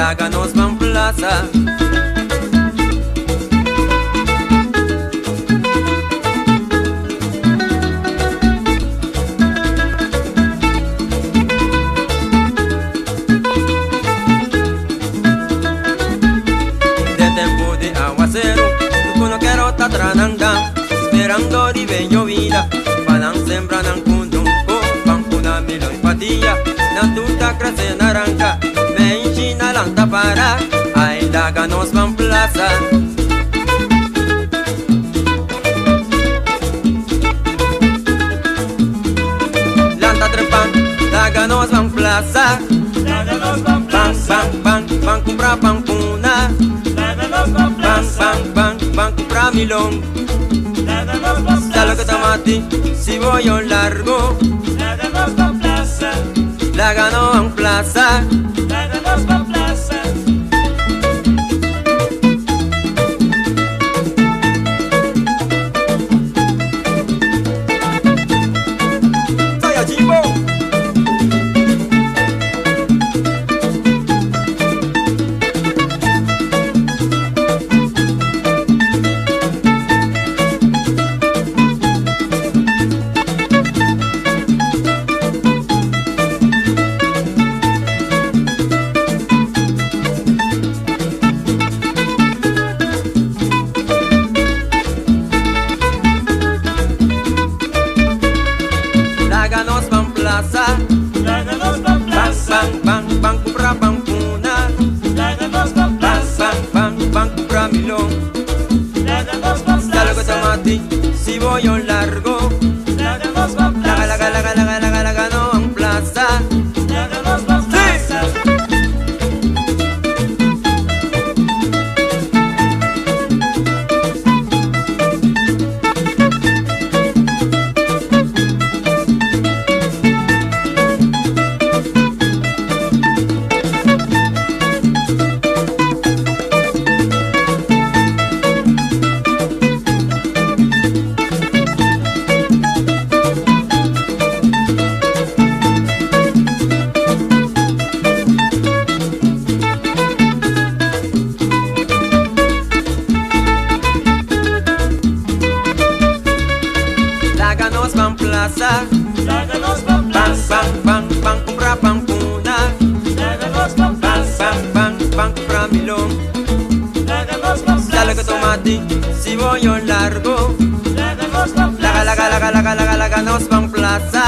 Láganos van plaza. De tiempo de aguacero, no quiero estar trananda, esperando de ver llovida, para sembrar en cundunco, pan una milo y patilla, la tuta crece naranja, me enchina la tapara, ay láganos van plaza. Lanta trepan, láganos van plaza. Láganos van plaza. Ban compra pan puna. Láganos van plaza. Ban compra milón. Láganos van plaza. Salo que tomate, si voy yo largo. Láganos van plaza. Láganos van plaza. Láganos van plaza. Soy Achimbo. Láganos van plaza. Láganos van plaza. Ban compra pan puna. Láganos van plaza. Ban compra milón. Láganos van Salo que plaza. tomate, si voy yo largo. Láganos van plaza. Láganos van plaza. Láganos van plaza. Láganos van plaza. Láganos van plaza. Ban compra pan puna. Láganos van plaza. Ban compra milón. Láganos van Salo que plaza. tomate, si voy yo largo. Láganos van plaza. Láganos van plaza.